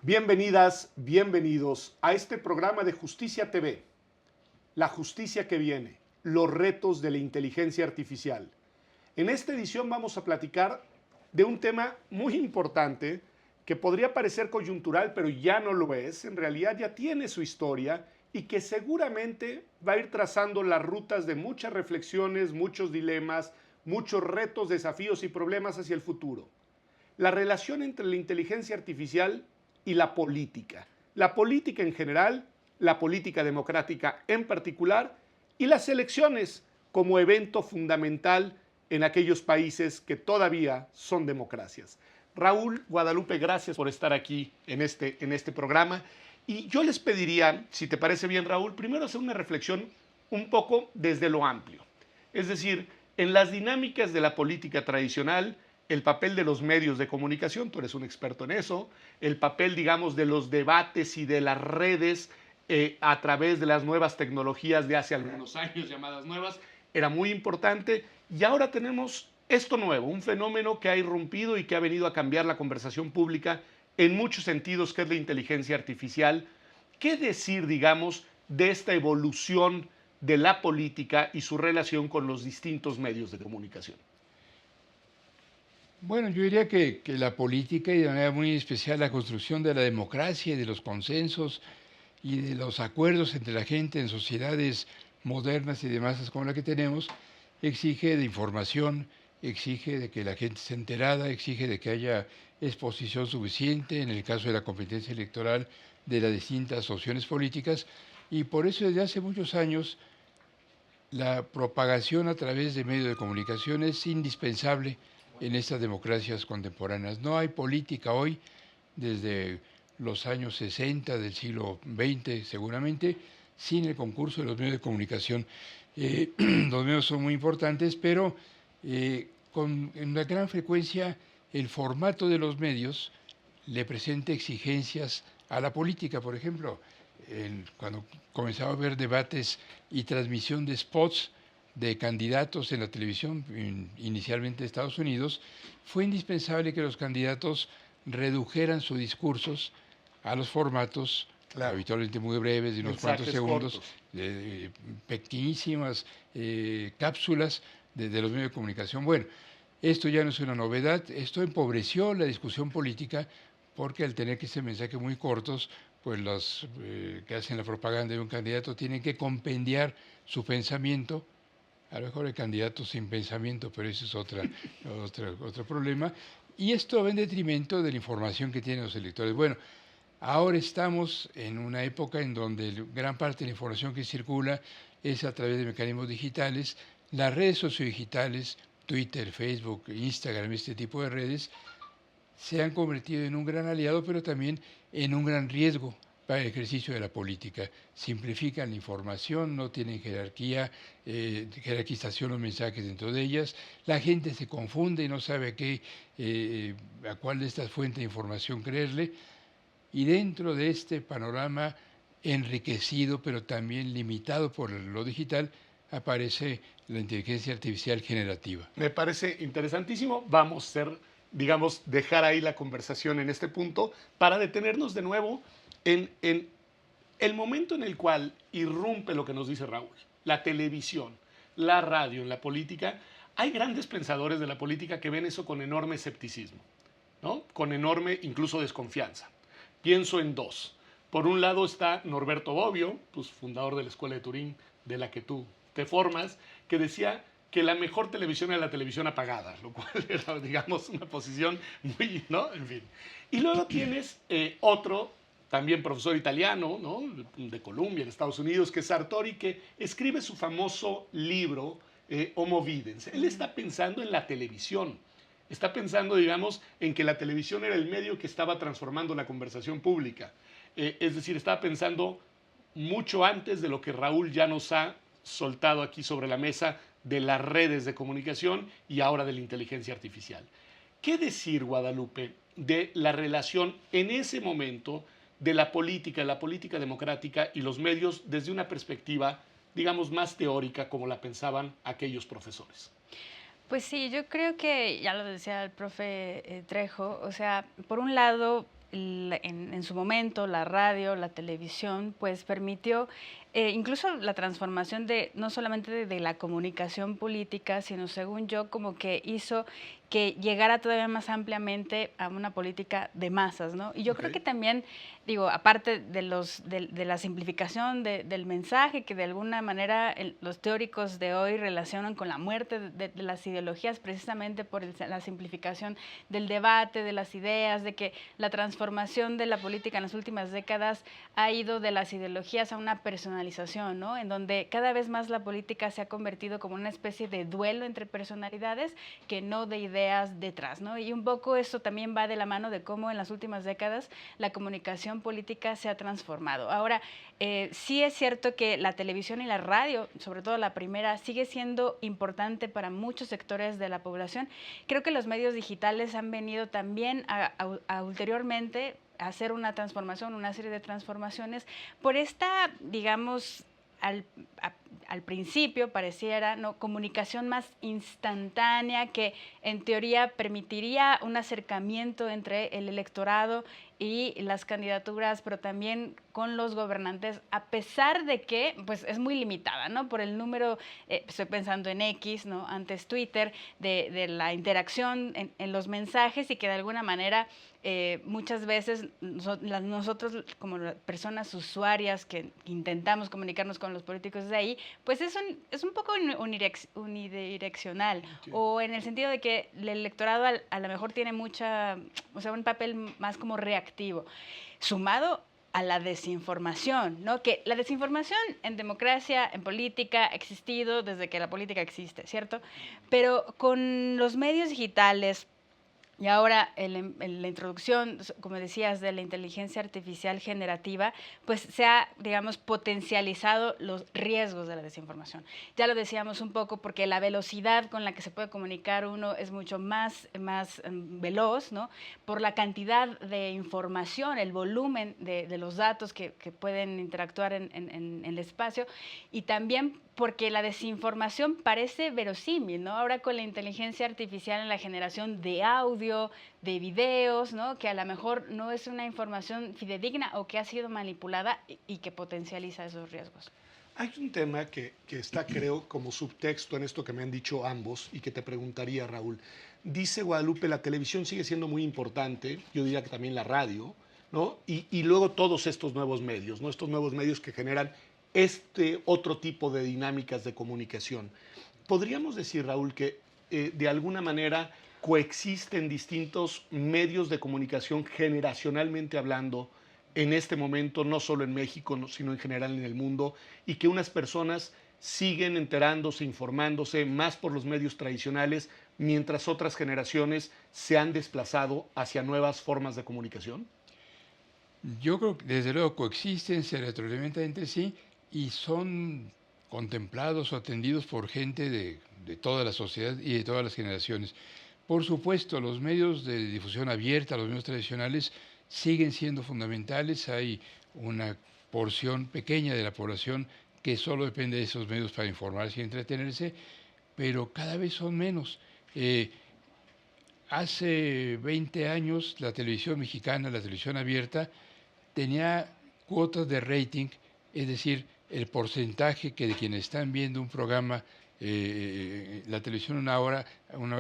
Bienvenidas, bienvenidos a este programa de Justicia TV. La justicia que viene, los retos de la inteligencia artificial. En esta edición vamos a platicar de un tema muy importante que podría parecer coyuntural, pero ya no lo es. En realidad ya tiene su historia y que seguramente va a ir trazando las rutas de muchas reflexiones, muchos dilemas, muchos retos, desafíos y problemas hacia el futuro. La relación entre la inteligencia artificial y la política. La política en general, la política democrática en particular y las elecciones como evento fundamental en aquellos países que todavía son democracias. Raúl, Guadalupe, gracias por estar aquí en este programa. Y yo les pediría, si te parece bien, Raúl, primero hacer una reflexión un poco desde lo amplio. Es decir, en las dinámicas de la política tradicional, el papel de los medios de comunicación, tú eres un experto en eso, el papel, digamos, de los debates y de las redes a través de las nuevas tecnologías de hace algunos años, llamadas nuevas, era muy importante. Y ahora tenemos esto nuevo, un fenómeno que ha irrumpido y que ha venido a cambiar la conversación pública en muchos sentidos, que es la inteligencia artificial. ¿Qué decir, digamos, de esta evolución de la política y su relación con los distintos medios de comunicación? Bueno, yo diría que la política y de manera muy especial la construcción de la democracia y de los consensos y de los acuerdos entre la gente en sociedades modernas y de masas como la que tenemos, exige de información, exige de que la gente esté enterada, exige de que haya exposición suficiente en el caso de la competencia electoral de las distintas opciones políticas, y por eso desde hace muchos años la propagación a través de medios de comunicación es indispensable en estas democracias contemporáneas. No hay política hoy, desde los años 60 del siglo XX seguramente, sin el concurso de los medios de comunicación. Los medios son muy importantes, pero con una gran frecuencia el formato de los medios le presenta exigencias a la política. Por ejemplo, cuando comenzaba a haber debates y transmisión de spots de candidatos en la televisión, inicialmente de Estados Unidos, fue indispensable que los candidatos redujeran sus discursos a los formatos, claro, habitualmente muy breves, de unos cuantos segundos, pequeñísimas cápsulas de los medios de comunicación. Bueno, esto ya no es una novedad, esto empobreció la discusión política porque al tener que ser mensajes muy cortos, pues los que hacen la propaganda de un candidato tienen que compendiar su pensamiento. A lo mejor hay candidatos sin pensamiento, pero ese es otro problema. Y esto va en detrimento de la información que tienen los electores. Bueno, ahora estamos en una época en donde gran parte de la información que circula es a través de mecanismos digitales. Las redes sociodigitales, Twitter, Facebook, Instagram, este tipo de redes, se han convertido en un gran aliado, pero también en un gran riesgo para el ejercicio de la política. Simplifican la información, no tienen jerarquía, jerarquización los mensajes dentro de ellas. La gente se confunde y no sabe a cuál de estas fuentes de información creerle. Y dentro de este panorama enriquecido, pero también limitado por lo digital, aparece la inteligencia artificial generativa. Me parece interesantísimo. Vamos a ser, digamos, dejar ahí la conversación en este punto para detenernos de nuevo en el momento en el cual irrumpe lo que nos dice Raúl, la televisión, la radio, en la política. Hay grandes pensadores de la política que ven eso con enorme escepticismo, ¿no? Con enorme incluso desconfianza. Pienso en dos. Por un lado está Norberto Bobbio, pues, fundador de la Escuela de Turín, de la que tú te formas, que decía que la mejor televisión era la televisión apagada, lo cual era, digamos, una posición muy, ¿no? En fin. Y luego tienes otro, también profesor italiano, ¿no? De Columbia, en Estados Unidos, que es Sartori, que escribe su famoso libro Homo Videns. Él está pensando en la televisión. Está pensando, digamos, en que la televisión era el medio que estaba transformando la conversación pública. Es decir, estaba pensando mucho antes de lo que Raúl ya nos ha soltado aquí sobre la mesa de las redes de comunicación y ahora de la inteligencia artificial. ¿Qué decir, Guadalupe, de la relación en ese momento de la política democrática y los medios desde una perspectiva, digamos, más teórica como la pensaban aquellos profesores? Pues sí, yo creo que, ya lo decía el profe Trejo, o sea, por un lado, en su momento la radio, la televisión, pues permitió incluso la transformación de no solamente de la comunicación política, sino según yo como que hizo que llegara todavía más ampliamente a una política de masas, ¿no? Y yo creo que también, digo, aparte de la simplificación del mensaje, que de alguna manera los teóricos de hoy relacionan con la muerte de las ideologías precisamente por la simplificación del debate, de las ideas, de que la transformación de la política en las últimas décadas ha ido de las ideologías a una personalización, ¿no? En donde cada vez más la política se ha convertido como una especie de duelo entre personalidades que no de ideas detrás, ¿no? Y un poco eso también va de la mano de cómo en las últimas décadas la comunicación política se ha transformado. Ahora, sí es cierto que la televisión y la radio, sobre todo la primera, sigue siendo importante para muchos sectores de la población. Creo que los medios digitales han venido también a ulteriormente hacer una transformación, una serie de transformaciones por esta, digamos, al principio pareciera, ¿no?, comunicación más instantánea que en teoría permitiría un acercamiento entre el electorado y las candidaturas, pero también con los gobernantes, a pesar de que pues es muy limitada, ¿no? Por el número, estoy pensando en X, ¿no?, antes Twitter, de la interacción en los mensajes y que de alguna manera muchas veces nosotros como personas usuarias que intentamos comunicarnos con los políticos de ahí, pues es un poco unidireccional, o en el sentido de que el electorado a lo mejor tiene o sea, un papel más como reactivo, sumado a la desinformación, ¿no? Que la desinformación en democracia, en política, ha existido desde que la política existe, ¿cierto? Pero con los medios digitales, y ahora en la introducción, como decías, de la inteligencia artificial generativa, pues se ha, digamos, potencializado los riesgos de la desinformación. Ya lo decíamos un poco porque la velocidad con la que se puede comunicar uno es mucho más veloz, ¿no? Por la cantidad de información, el volumen de los datos que pueden interactuar en el espacio, y también porque la desinformación parece verosímil, ¿no? Ahora con la inteligencia artificial en la generación de audio, de videos, ¿no?, que a lo mejor no es una información fidedigna o que ha sido manipulada y que potencializa esos riesgos. Hay un tema que está, creo, como subtexto en esto que me han dicho ambos y que te preguntaría, Raúl. Dice Guadalupe, la televisión sigue siendo muy importante, yo diría que también la radio, ¿no? Y luego todos estos nuevos medios, ¿no? Estos nuevos medios que generan este otro tipo de dinámicas de comunicación. ¿Podríamos decir, Raúl, que de alguna manera coexisten distintos medios de comunicación generacionalmente hablando en este momento, no solo en México, sino en general en el mundo, y que unas personas siguen enterándose, informándose más por los medios tradicionales, mientras otras generaciones se han desplazado hacia nuevas formas de comunicación? Yo creo que desde luego coexisten, se retroalimentan entre sí y son contemplados o atendidos por gente de toda la sociedad y de todas las generaciones. Por supuesto, los medios de difusión abierta, los medios tradicionales, siguen siendo fundamentales. Hay una porción pequeña de la población que solo depende de esos medios para informarse y entretenerse, pero cada vez son menos. Hace 20 años la televisión mexicana, la televisión abierta, tenía cuotas de rating, es decir, el porcentaje que de quienes están viendo un programa, la televisión una hora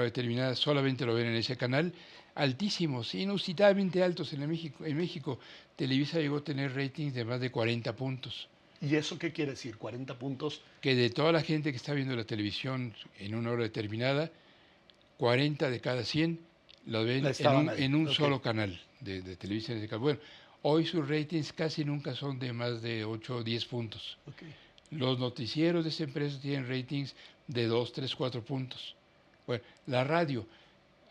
determinada, solamente lo ven en ese canal, altísimos, inusitadamente altos en México. En México, Televisa llegó a tener ratings de más de 40 puntos. ¿Y eso qué quiere decir? 40 puntos. Que de toda la gente que está viendo la televisión en una hora determinada, 40 de cada 100 lo ven en un solo canal de televisión. Bueno, hoy sus ratings casi nunca son de más de 8 o 10 puntos. Okay. Los noticieros de esa empresa tienen ratings de 2, 3, 4 puntos. Bueno, la radio,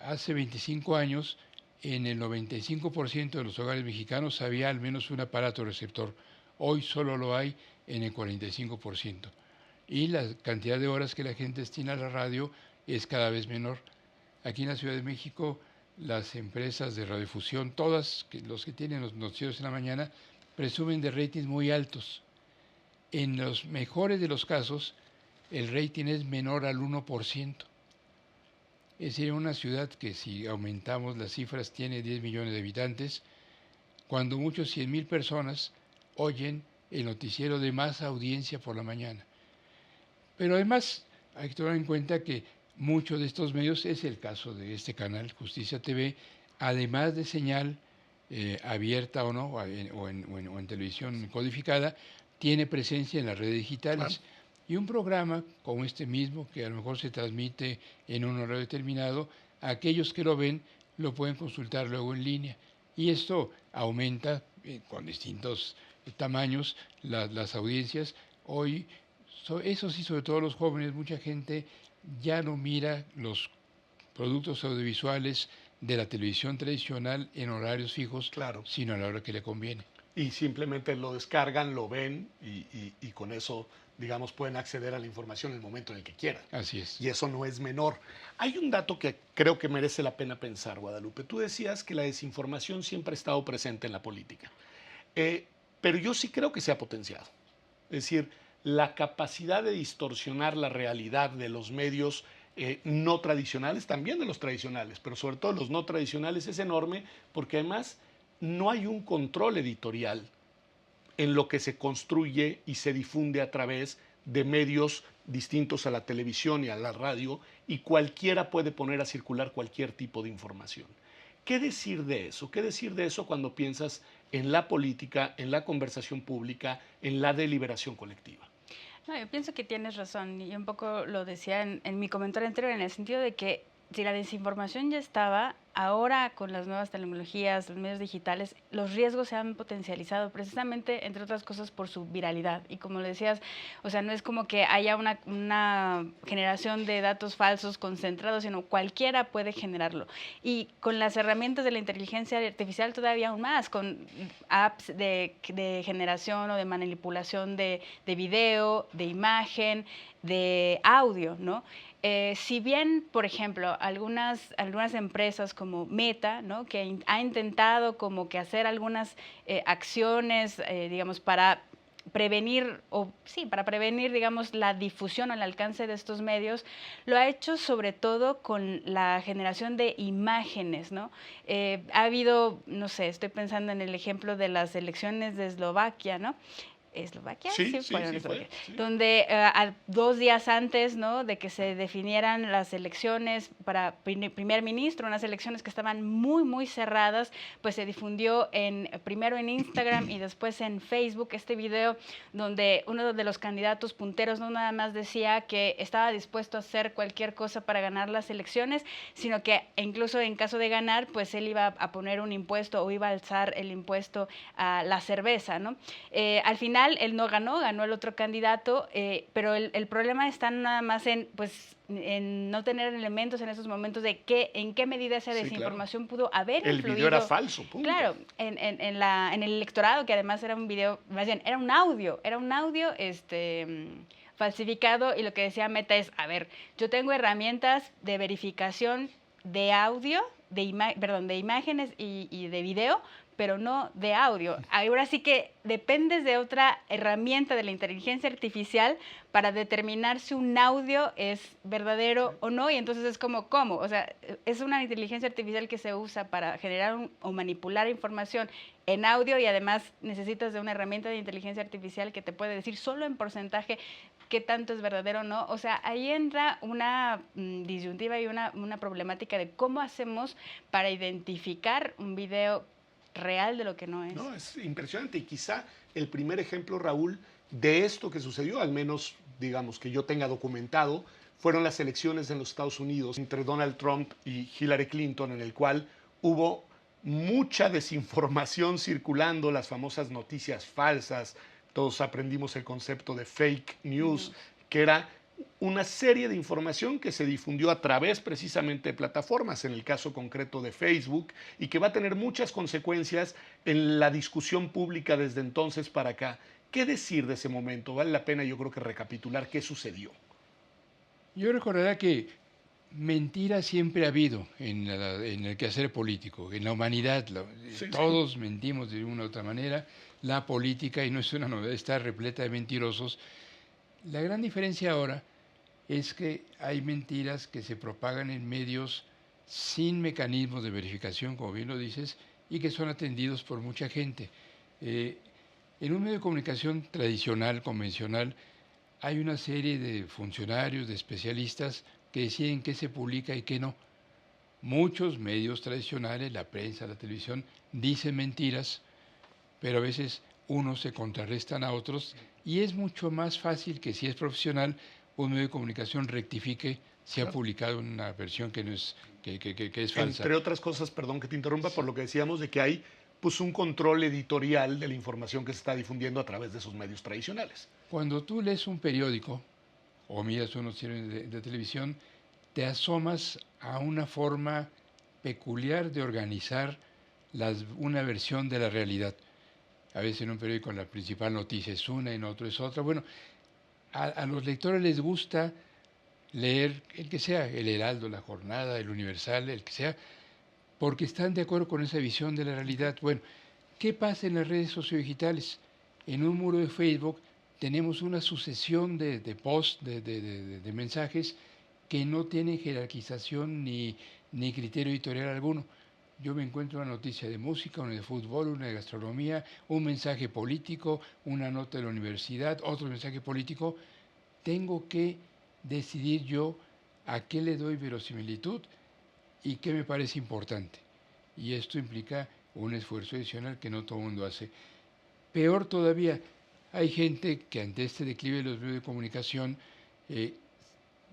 hace 25 años, en el 95% de los hogares mexicanos había al menos un aparato receptor. Hoy solo lo hay en el 45%. Y la cantidad de horas que la gente destina a la radio es cada vez menor. Aquí en la Ciudad de México, las empresas de radiodifusión, todas los que tienen los noticieros en la mañana, presumen de ratings muy altos. En los mejores de los casos, el rating es menor al 1%. Es decir, una ciudad que, si aumentamos las cifras, tiene 10 millones de habitantes, cuando muchos 100,000 personas oyen el noticiero de más audiencia por la mañana. Pero además hay que tomar en cuenta que muchos de estos medios, es el caso de este canal, Justicia TV, además de señal abierta o no, o en televisión codificada, tiene presencia en las redes digitales. Claro. Y un programa como este mismo, que a lo mejor se transmite en un horario determinado, aquellos que lo ven lo pueden consultar luego en línea. Y esto aumenta con distintos tamaños las audiencias. Hoy, eso sí, sobre todo los jóvenes, mucha gente ya no mira los productos audiovisuales de la televisión tradicional en horarios fijos, claro, sino a la hora que le conviene. Y simplemente lo descargan, lo ven y con eso, digamos, pueden acceder a la información en el momento en el que quieran. Así es. Y eso no es menor. Hay un dato que creo que merece la pena pensar, Guadalupe. Tú decías que la desinformación siempre ha estado presente en la política, pero yo sí creo que se ha potenciado. Es decir, la capacidad de distorsionar la realidad de los medios no tradicionales, también de los tradicionales, pero sobre todo los no tradicionales, es enorme, porque además no hay un control editorial en lo que se construye y se difunde a través de medios distintos a la televisión y a la radio, y cualquiera puede poner a circular cualquier tipo de información. ¿Qué decir de eso? ¿Qué decir de eso cuando piensas en la política, en la conversación pública, en la deliberación colectiva? No, yo pienso que tienes razón, y un poco lo decía en mi comentario anterior, en el sentido de que si la desinformación ya estaba, ahora con las nuevas tecnologías, los medios digitales, los riesgos se han potencializado precisamente, entre otras cosas, por su viralidad. Y como le decías, o sea, no es como que haya una generación de datos falsos concentrados, sino cualquiera puede generarlo. Y con las herramientas de la inteligencia artificial todavía aún más, con apps de generación o de manipulación de video, de imagen, de audio, ¿no? Si bien, por ejemplo, algunas empresas como Meta, ¿no?, que ha intentado como que hacer algunas acciones, digamos, para prevenir, digamos, la difusión al alcance de estos medios, lo ha hecho sobre todo con la generación de imágenes, ¿no? Ha habido, no sé, estoy pensando en el ejemplo de las elecciones de Eslovaquia, ¿no? ¿Eslovaquia? Sí, Eslovaquia. Fue. Donde 2 días antes, ¿no?, de que se definieran las elecciones para primer ministro, unas elecciones que estaban muy, muy cerradas, pues se difundió primero en Instagram y después en Facebook este video donde uno de los candidatos punteros no nada más decía que estaba dispuesto a hacer cualquier cosa para ganar las elecciones, sino que incluso en caso de ganar, pues él iba a poner un impuesto o iba a alzar el impuesto a la cerveza, ¿no? Al final él no ganó el otro candidato, pero el problema está nada más en no tener elementos en esos momentos de en qué medida esa desinformación pudo haber influido. El video era falso, punto. Claro, en el electorado, que además era un video, más bien, era un audio falsificado, y lo que decía Meta es, a ver, yo tengo herramientas de verificación de audio, de imágenes y de video, pero no de audio. Ahora sí que dependes de otra herramienta de la inteligencia artificial para determinar si un audio es verdadero o no, y entonces es como, ¿cómo? O sea, es una inteligencia artificial que se usa para generar o manipular información en audio, y además necesitas de una herramienta de inteligencia artificial que te puede decir solo en porcentaje qué tanto es verdadero o no. O sea, ahí entra una disyuntiva y una problemática de cómo hacemos para identificar un video real de lo que no es. No, es impresionante, y quizá el primer ejemplo, Raúl, de esto que sucedió, al menos digamos que yo tenga documentado, fueron las elecciones en los Estados Unidos entre Donald Trump y Hillary Clinton, en el cual hubo mucha desinformación circulando, las famosas noticias falsas. Todos aprendimos el concepto de fake news, que era una serie de información que se difundió a través precisamente de plataformas, en el caso concreto de Facebook, y que va a tener muchas consecuencias en la discusión pública desde entonces para acá. ¿Qué decir de ese momento? Vale la pena, yo creo, que recapitular qué sucedió. Yo recordaría que mentira siempre ha habido en el quehacer político, en la humanidad. Todos mentimos de una u otra manera. La política, y no es una novedad, está repleta de mentirosos. La gran diferencia ahora es que hay mentiras que se propagan en medios sin mecanismos de verificación, como bien lo dices, y que son atendidos por mucha gente. En un medio de comunicación tradicional, convencional, hay una serie de funcionarios, de especialistas que deciden qué se publica y qué no. Muchos medios tradicionales, la prensa, la televisión, dicen mentiras, pero a veces unos se contrarrestan a otros y es mucho más fácil que si es profesional, un medio de comunicación rectifique si ha publicado una versión que no es, que es falsa. Entre otras cosas, perdón que te interrumpa, por lo que decíamos de que hay pues un control editorial de la información que se está difundiendo a través de esos medios tradicionales. Cuando tú lees un periódico o miras unos series de televisión, te asomas a una forma peculiar de organizar una versión de la realidad. A veces en un periódico la principal noticia es una, en otro es otra. Bueno, a los lectores les gusta leer el que sea, el Heraldo, la Jornada, el Universal, el que sea, porque están de acuerdo con esa visión de la realidad. Bueno, ¿qué pasa en las redes sociodigitales? En un muro de Facebook tenemos una sucesión de posts, de mensajes que no tienen jerarquización ni criterio editorial alguno. Yo me encuentro una noticia de música, una de fútbol, una de gastronomía, un mensaje político, una nota de la universidad, otro mensaje político. Tengo que decidir yo a qué le doy verosimilitud y qué me parece importante. Y esto implica un esfuerzo adicional que no todo el mundo hace. Peor todavía, hay gente que ante este declive de los medios de comunicación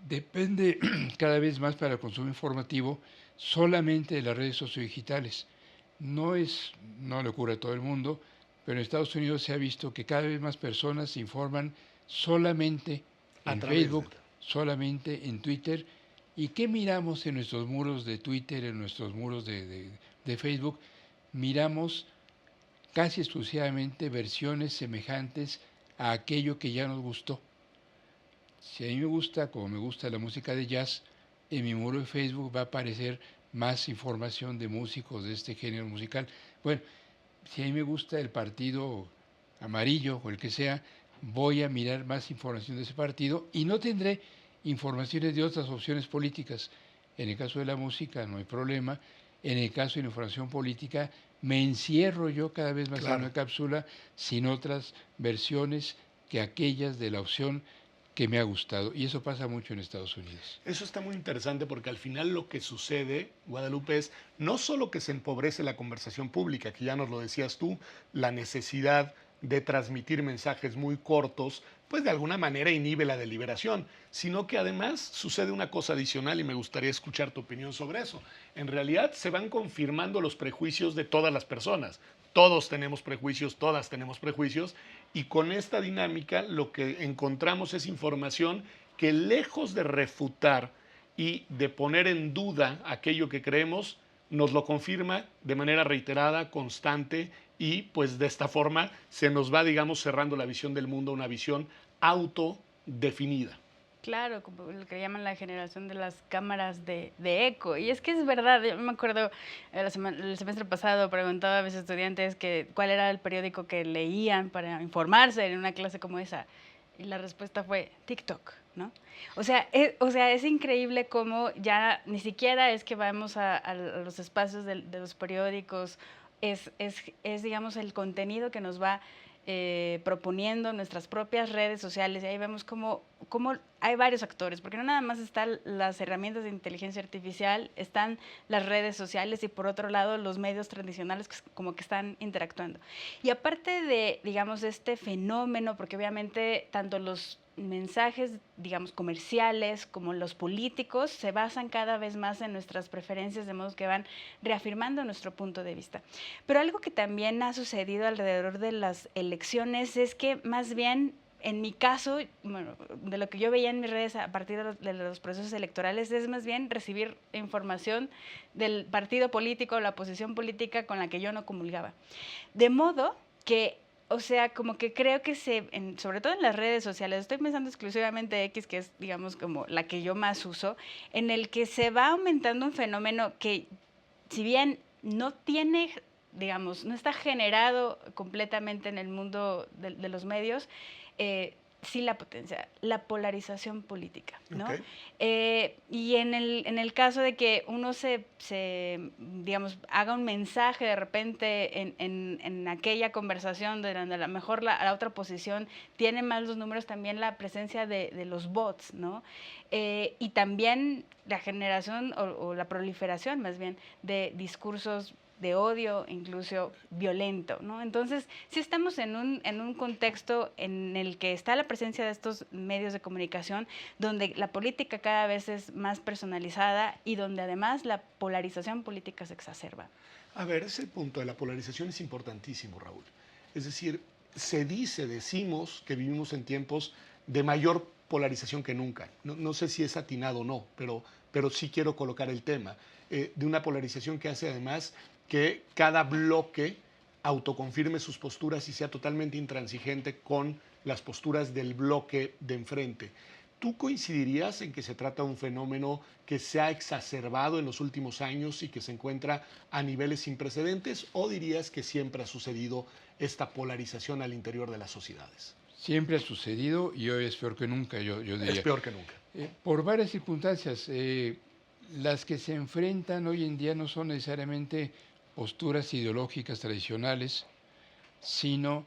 depende cada vez más para el consumo informativo solamente de las redes sociodigitales. No le ocurre a todo el mundo, pero en Estados Unidos se ha visto que cada vez más personas se informan solamente en Facebook, solamente en Twitter. ¿Y qué miramos en nuestros muros de Twitter, en nuestros muros de Facebook? Miramos casi exclusivamente versiones semejantes a aquello que ya nos gustó. Si a mí me gusta, como me gusta la música de jazz, en mi muro de Facebook va a aparecer más información de músicos de este género musical. Bueno, si a mí me gusta el partido amarillo o el que sea, voy a mirar más información de ese partido y no tendré informaciones de otras opciones políticas. En el caso de la música no hay problema. En el caso de la información política, me encierro yo cada vez más en una cápsula sin otras versiones que aquellas de la opción que me ha gustado. Y eso pasa mucho en Estados Unidos. Eso está muy interesante porque al final lo que sucede, Guadalupe, es no solo que se empobrece la conversación pública, que ya nos lo decías tú, la necesidad de transmitir mensajes muy cortos, pues de alguna manera inhibe la deliberación, sino que además sucede una cosa adicional y me gustaría escuchar tu opinión sobre eso. En realidad se van confirmando los prejuicios de todas las personas. Todos tenemos prejuicios, todas tenemos prejuicios, y con esta dinámica lo que encontramos es información que lejos de refutar y de poner en duda aquello que creemos, nos lo confirma de manera reiterada, constante, y pues de esta forma se nos va, digamos, cerrando la visión del mundo, una visión autodefinida. Claro, como lo que llaman la generación de las cámaras de eco. Y es que es verdad, yo me acuerdo el semestre pasado preguntaba a mis estudiantes cuál era el periódico que leían para informarse en una clase como esa. Y la respuesta fue TikTok, ¿no? O sea, es increíble cómo ya ni siquiera es que vamos a los espacios de los periódicos, es, digamos, el contenido que nos va proponiendo nuestras propias redes sociales, y ahí vemos cómo hay varios actores, porque no nada más están las herramientas de inteligencia artificial, están las redes sociales y por otro lado los medios tradicionales que como que están interactuando. Y aparte de, digamos, este fenómeno, porque obviamente tanto los mensajes, digamos, comerciales como los políticos se basan cada vez más en nuestras preferencias, de modo que van reafirmando nuestro punto de vista. Pero algo que también ha sucedido alrededor de las elecciones es que más bien, en mi caso, bueno, de lo que yo veía en mis redes a partir de los procesos electorales, es más bien recibir información del partido político o la posición política con la que yo no comulgaba. De modo que, o sea, como que creo que sobre todo en las redes sociales, estoy pensando exclusivamente X, que es, digamos, como la que yo más uso, en el que se va aumentando un fenómeno que, si bien no tiene, digamos, no está generado completamente en el mundo de los medios, sí la potencia, la polarización política, ¿no? Ok. Y en el caso de que uno digamos, haga un mensaje de repente en aquella conversación donde a lo mejor la otra posición tiene más los números, también la presencia de los bots, ¿no? Y también la generación o la proliferación más bien de discursos de odio, incluso violento, ¿no? Entonces, sí estamos en un contexto en el que está la presencia de estos medios de comunicación, donde la política cada vez es más personalizada y donde además la polarización política se exacerba. A ver, ese punto de la polarización es importantísimo, Raúl. Es decir, decimos que vivimos en tiempos de mayor polarización que nunca. No sé si es atinado o no, pero sí quiero colocar el tema de una polarización que hace además que cada bloque autoconfirme sus posturas y sea totalmente intransigente con las posturas del bloque de enfrente. ¿Tú coincidirías en que se trata de un fenómeno que se ha exacerbado en los últimos años y que se encuentra a niveles sin precedentes, o dirías que siempre ha sucedido esta polarización al interior de las sociedades? Siempre ha sucedido y hoy es peor que nunca, yo diría. Es peor que nunca. Por varias circunstancias. Las que se enfrentan hoy en día no son necesariamente posturas ideológicas tradicionales, sino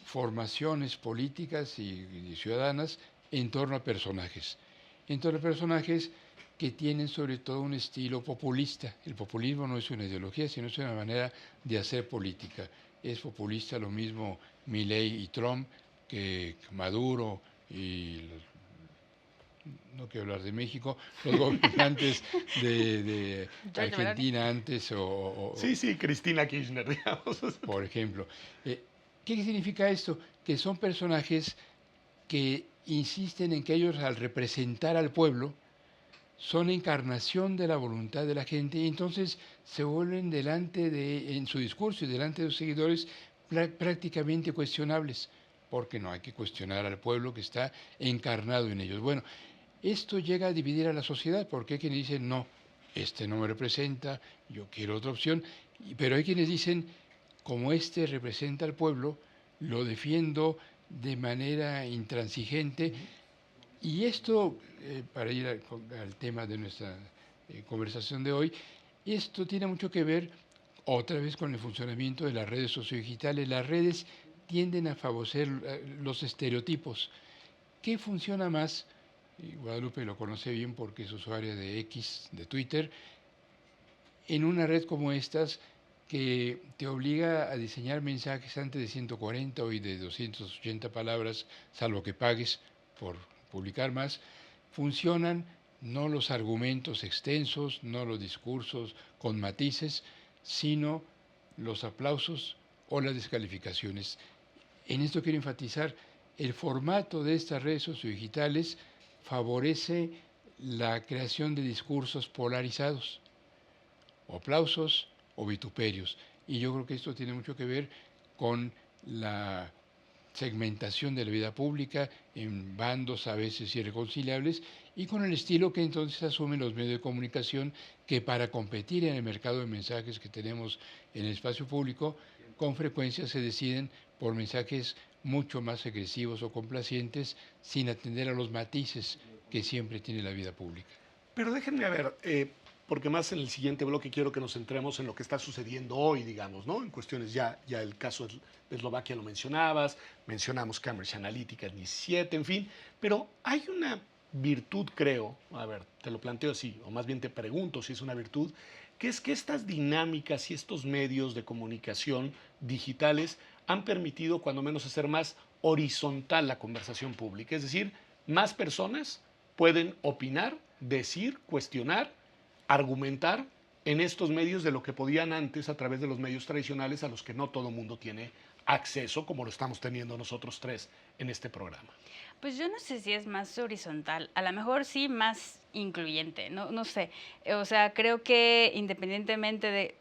formaciones políticas y ciudadanas en torno a personajes. En torno a personajes que tienen sobre todo un estilo populista. El populismo no es una ideología, sino es una manera de hacer política. Es populista lo mismo Milei y Trump que Maduro y no quiero hablar de México, los gobernantes de Argentina antes Sí, Cristina Kirchner, digamos. Por ejemplo. ¿Qué significa esto? Que son personajes que insisten en que ellos, al representar al pueblo, son encarnación de la voluntad de la gente y entonces se vuelven en su discurso y delante de sus seguidores prácticamente cuestionables, porque no hay que cuestionar al pueblo que está encarnado en ellos. Bueno, esto llega a dividir a la sociedad, porque hay quienes dicen, no, este no me representa, yo quiero otra opción, pero hay quienes dicen, como este representa al pueblo, lo defiendo de manera intransigente. Y esto, para ir al tema de nuestra conversación de hoy, esto tiene mucho que ver otra vez con el funcionamiento de las redes sociodigitales. Las redes tienden a favorecer los estereotipos. ¿Qué funciona más? Y Guadalupe lo conoce bien porque es usuaria de X, de Twitter, en una red como estas que te obliga a diseñar mensajes antes de 140 y de 280 palabras, salvo que pagues por publicar más. Funcionan no los argumentos extensos, no los discursos con matices, sino los aplausos o las descalificaciones. En esto quiero enfatizar, el formato de estas redes sociodigitales favorece la creación de discursos polarizados, o aplausos o vituperios. Y yo creo que esto tiene mucho que ver con la segmentación de la vida pública en bandos a veces irreconciliables y con el estilo que entonces asumen los medios de comunicación, que para competir en el mercado de mensajes que tenemos en el espacio público, con frecuencia se deciden por mensajes mucho más agresivos o complacientes, sin atender a los matices que siempre tiene la vida pública. Pero déjenme ver, porque más en el siguiente bloque quiero que nos centremos en lo que está sucediendo hoy, digamos, ¿no? En cuestiones ya el caso de Eslovaquia lo mencionamos Cambridge Analytica, el 17, en fin, pero hay una virtud, creo, a ver, te lo planteo así, o más bien te pregunto si es una virtud, que es que estas dinámicas y estos medios de comunicación digitales han permitido cuando menos hacer más horizontal la conversación pública, es decir, más personas pueden opinar, decir, cuestionar, argumentar en estos medios de lo que podían antes a través de los medios tradicionales a los que no todo mundo tiene acceso, como lo estamos teniendo nosotros tres en este programa. Pues yo no sé si es más horizontal, a lo mejor sí más incluyente, no sé. O sea, creo que independientemente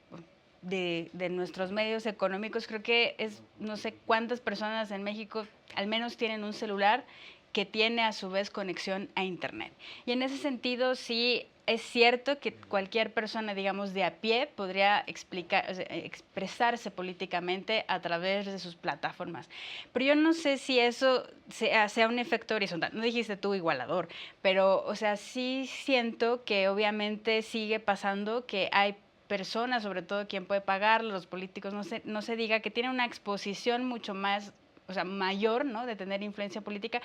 de nuestros medios económicos, creo que no sé cuántas personas en México al menos tienen un celular que tiene a su vez conexión a Internet. Y en ese sentido sí es cierto que cualquier persona, digamos, de a pie podría expresarse políticamente a través de sus plataformas. Pero yo no sé si eso sea un efecto horizontal. No dijiste tú igualador, pero, o sea, sí siento que obviamente sigue pasando que hay personas, sobre todo quien puede pagar, los políticos, no se diga, que tienen una exposición mucho más, o sea, mayor, ¿no?, de tener influencia política,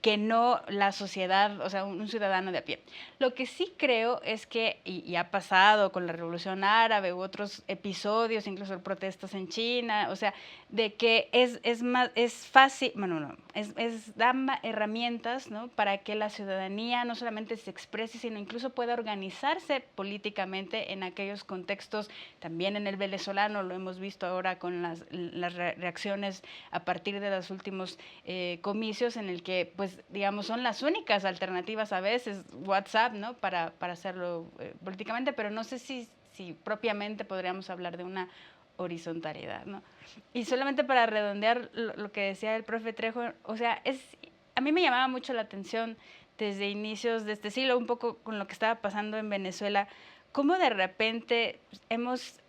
que no la sociedad, o sea, un ciudadano de a pie. Lo que sí creo es que, y ha pasado con la Revolución Árabe u otros episodios, incluso protestas en China, o sea, de que es fácil, bueno, no, da herramientas, ¿no?, para que la ciudadanía no solamente se exprese, sino incluso pueda organizarse políticamente en aquellos contextos, también en el venezolano, lo hemos visto ahora con las reacciones a partir de los últimos comicios, en el que, pues, digamos, son las únicas alternativas a veces, WhatsApp, ¿no?, para hacerlo políticamente, pero no sé si propiamente podríamos hablar de una horizontalidad, ¿no? Y solamente para redondear lo que decía el profe Trejo, o sea, a mí me llamaba mucho la atención desde inicios de este siglo, un poco con lo que estaba pasando en Venezuela, cómo de repente hemos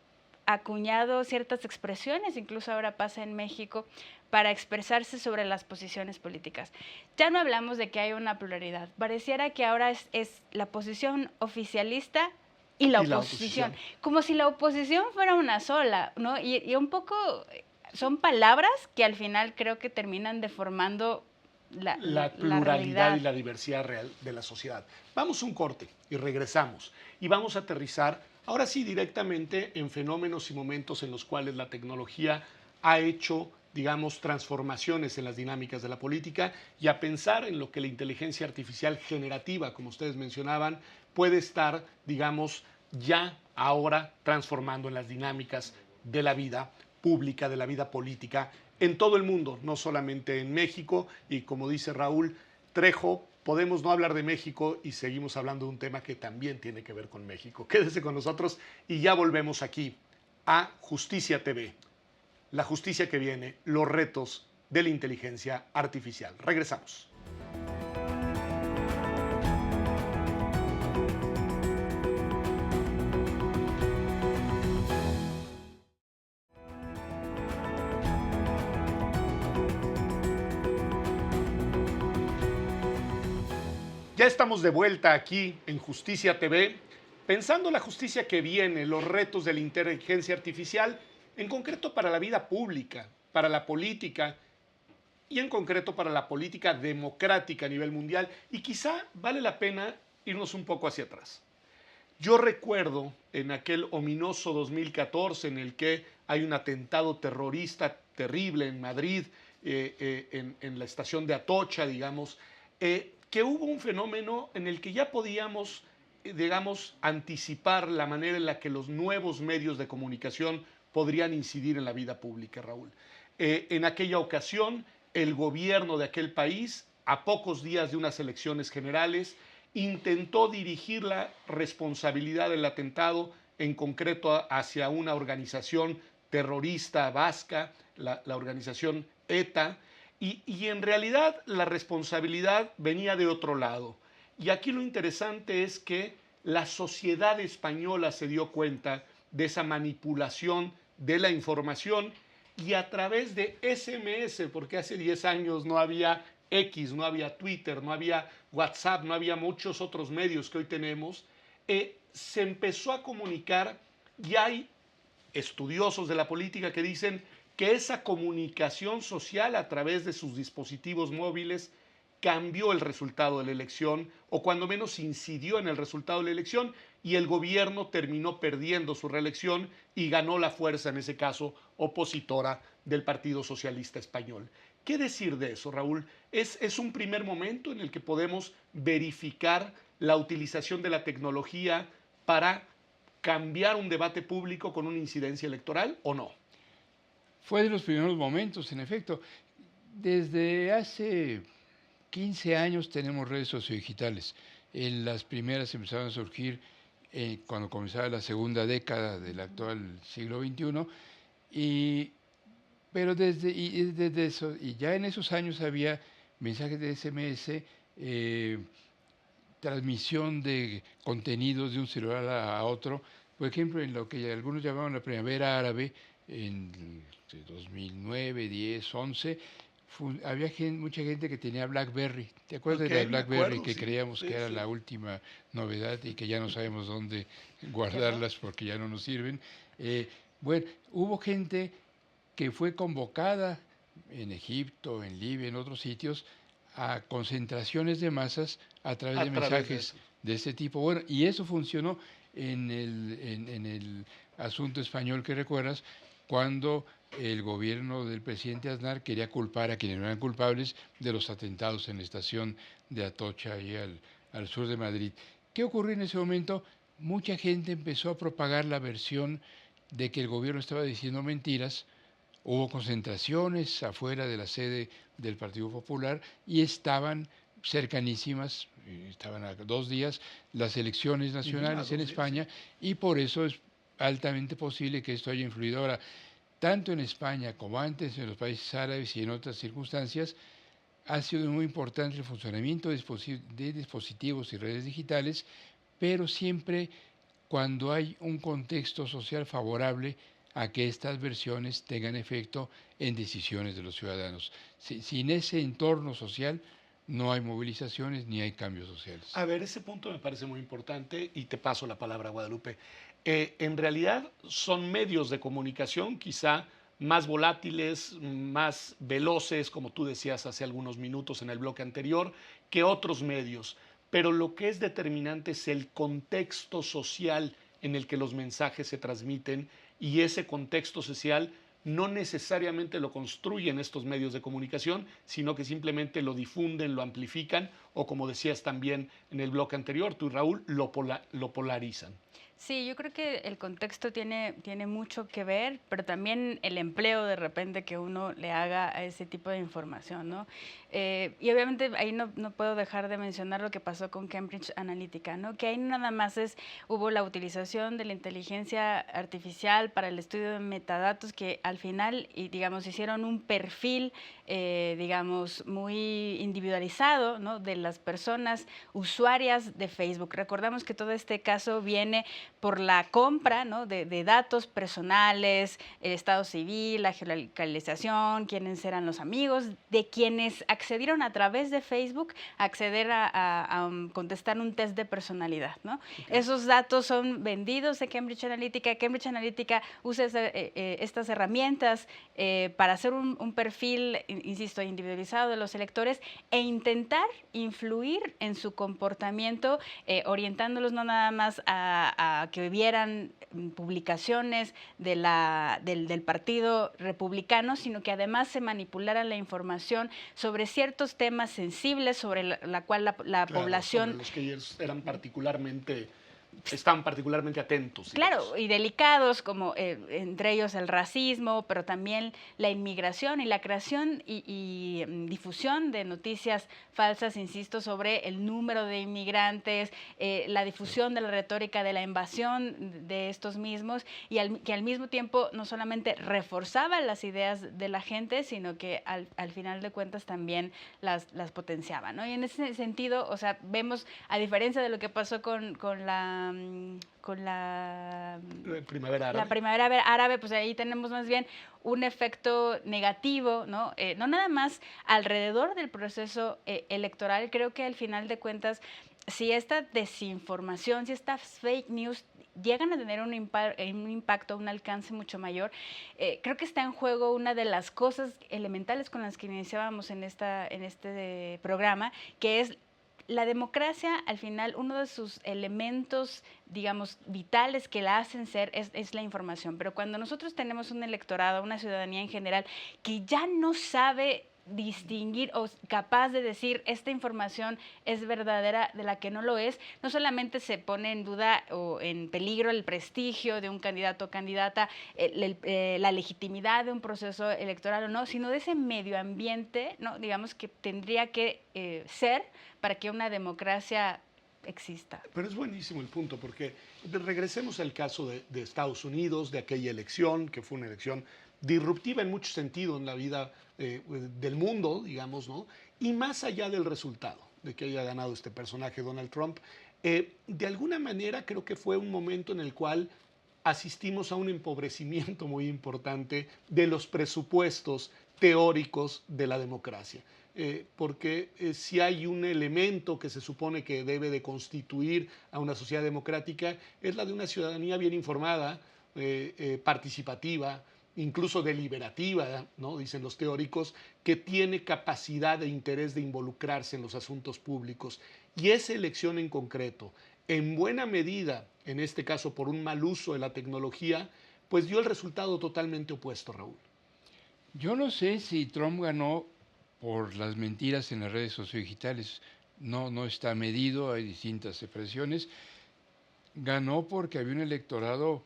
acuñado ciertas expresiones, incluso ahora pasa en México, para expresarse sobre las posiciones políticas. Ya no hablamos de que hay una pluralidad, pareciera que ahora es la posición oficialista y la oposición, como si la oposición fuera una sola, ¿no? Y un poco son palabras que al final creo que terminan deformando la pluralidad y la diversidad real de la sociedad. Vamos a un corte y regresamos. Y vamos a aterrizar, ahora sí, directamente en fenómenos y momentos en los cuales la tecnología ha hecho, digamos, transformaciones en las dinámicas de la política, y a pensar en lo que la inteligencia artificial generativa, como ustedes mencionaban, puede estar, digamos, ya ahora transformando en las dinámicas de la vida pública, de la vida política en todo el mundo, no solamente en México. Y como dice Raúl Trejo, podemos no hablar de México y seguimos hablando de un tema que también tiene que ver con México. Quédese con nosotros y ya volvemos aquí a Justicia TV. La justicia que viene, los retos de la inteligencia artificial. Regresamos. Ya estamos de vuelta aquí en Justicia TV, pensando la justicia que viene, los retos de la inteligencia artificial, en concreto para la vida pública, para la política y en concreto para la política democrática a nivel mundial. Y quizá vale la pena irnos un poco hacia atrás. Yo recuerdo en aquel ominoso 2014 en el que hay un atentado terrorista terrible en Madrid, en la estación de Atocha, digamos, que hubo un fenómeno en el que ya podíamos, digamos, anticipar la manera en la que los nuevos medios de comunicación podrían incidir en la vida pública, Raúl. En aquella ocasión, el gobierno de aquel país, a pocos días de unas elecciones generales, intentó dirigir la responsabilidad del atentado, en concreto hacia una organización terrorista vasca, la organización ETA, y en realidad la responsabilidad venía de otro lado. Y aquí lo interesante es que la sociedad española se dio cuenta de esa manipulación de la información, y a través de SMS, porque hace 10 años no había X, no había Twitter, no había WhatsApp, no había muchos otros medios que hoy tenemos, se empezó a comunicar, y hay estudiosos de la política que dicen que esa comunicación social a través de sus dispositivos móviles cambió el resultado de la elección, o cuando menos incidió en el resultado de la elección, y el gobierno terminó perdiendo su reelección y ganó la fuerza, en ese caso, opositora del Partido Socialista Español. ¿Qué decir de eso, Raúl? Es un primer momento en el que podemos verificar la utilización de la tecnología para cambiar un debate público con una incidencia electoral, ¿o no? Fue de los primeros momentos, en efecto. Desde hace 15 años tenemos redes sociodigitales. Las primeras empezaron a surgir cuando comenzaba la segunda década del actual siglo XXI, pero desde eso, y ya en esos años había mensajes de SMS transmisión de contenidos de un celular a otro. Por ejemplo, en lo que algunos llamaban la primavera árabe, en 2009, 10, 11, había mucha gente que tenía BlackBerry. ¿Te acuerdas de la Me BlackBerry acuerdo, que sí, creíamos sí, que era sí. la última novedad y que ya no sabemos dónde guardarlas porque ya no nos sirven? Bueno, hubo gente que fue convocada en Egipto, en Libia, en otros sitios, a concentraciones de masas a través A de través de mensajes eso. de este tipo. Bueno, y eso funcionó en el asunto español que recuerdas, cuando el gobierno del presidente Aznar quería culpar a quienes no eran culpables de los atentados en la estación de Atocha, ahí al sur de Madrid. ¿Qué ocurrió en ese momento? Mucha gente empezó a propagar la versión de que el gobierno estaba diciendo mentiras. Hubo concentraciones afuera de la sede del Partido Popular y estaban cercanísimas, estaban a 2 días, las elecciones A nacionales en 2 días, sí. España, y por eso es altamente posible que esto haya influido. Ahora, tanto en España como antes en los países árabes y en otras circunstancias, ha sido muy importante el funcionamiento de dispositivos y redes digitales, pero siempre cuando hay un contexto social favorable a que estas versiones tengan efecto en decisiones de los ciudadanos. Sin ese entorno social no hay movilizaciones ni hay cambios sociales. A ver, ese punto me parece muy importante y te paso la palabra, Guadalupe. En realidad son medios de comunicación quizá más volátiles, más veloces, como tú decías hace algunos minutos en el bloque anterior, que otros medios. Pero lo que es determinante es el contexto social en el que los mensajes se transmiten, y ese contexto social no necesariamente lo construyen estos medios de comunicación, sino que simplemente lo difunden, lo amplifican, o como decías también en el bloque anterior, tú y Raúl, lo polarizan. Sí, yo creo que el contexto tiene mucho que ver, pero también el empleo de repente que uno le haga a ese tipo de información, ¿no? Y obviamente ahí no puedo dejar de mencionar lo que pasó con Cambridge Analytica, ¿no? Que ahí nada más hubo la utilización de la inteligencia artificial para el estudio de metadatos que al final, y digamos, hicieron un perfil, digamos, muy individualizado, ¿no? De las personas usuarias de Facebook. Recordamos que todo este caso viene por la compra, ¿no? de datos personales, el estado civil, la geolocalización, quiénes eran los amigos, de quienes accedieron a través de Facebook a acceder a contestar un test de personalidad, ¿no? Okay. Esos datos son vendidos de Cambridge Analytica. Cambridge Analytica usa estas herramientas para hacer un perfil, insisto, individualizado de los electores e intentar influir en su comportamiento, orientándolos no nada más a que vieran publicaciones del Partido Republicano, sino que además se manipulara la información sobre ciertos temas sensibles sobre la cual la población... Sobre los que ellos estaban particularmente atentos. Digamos. Claro, y delicados, como entre ellos el racismo, pero también la inmigración y la creación y difusión de noticias falsas, insisto, sobre el número de inmigrantes, la difusión de la retórica de la invasión de estos mismos, y que al mismo tiempo no solamente reforzaba las ideas de la gente, sino que al final de cuentas también las potenciaba, ¿no? Y en ese sentido, o sea, vemos, a diferencia de lo que pasó con la primavera árabe. La primavera árabe, pues ahí tenemos más bien un efecto negativo, ¿no? No nada más alrededor del proceso electoral. Creo que al final de cuentas, si esta desinformación, si estas fake news llegan a tener un impacto, un alcance mucho mayor, creo que está en juego una de las cosas elementales con las que iniciábamos en este programa, que es la democracia. Al final, uno de sus elementos, digamos, vitales que la hacen ser es la información. Pero cuando nosotros tenemos un electorado, una ciudadanía en general, que ya no sabe distinguir o capaz de decir esta información es verdadera de la que no lo es, no solamente se pone en duda o en peligro el prestigio de un candidato o candidata, la legitimidad de un proceso electoral o no, sino de ese medio ambiente, ¿no? Digamos, que tendría que ser para que una democracia exista. Pero es buenísimo el punto, porque regresemos al caso de Estados Unidos, de aquella elección, que fue una elección disruptiva en mucho sentido en la vida del mundo, digamos, ¿no? Y más allá del resultado, de que haya ganado este personaje Donald Trump. De alguna manera creo que fue un momento en el cual asistimos a un empobrecimiento muy importante de los presupuestos teóricos de la democracia. Porque si hay un elemento que se supone que debe de constituir a una sociedad democrática, es la de una ciudadanía bien informada, participativa, incluso deliberativa, ¿no? Dicen los teóricos, que tiene capacidad e interés de involucrarse en los asuntos públicos. Y esa elección en concreto, en buena medida, en este caso por un mal uso de la tecnología, pues dio el resultado totalmente opuesto, Raúl. Yo no sé si Trump ganó por las mentiras en las redes sociodigitales. No está medido, hay distintas expresiones. Ganó porque había un electorado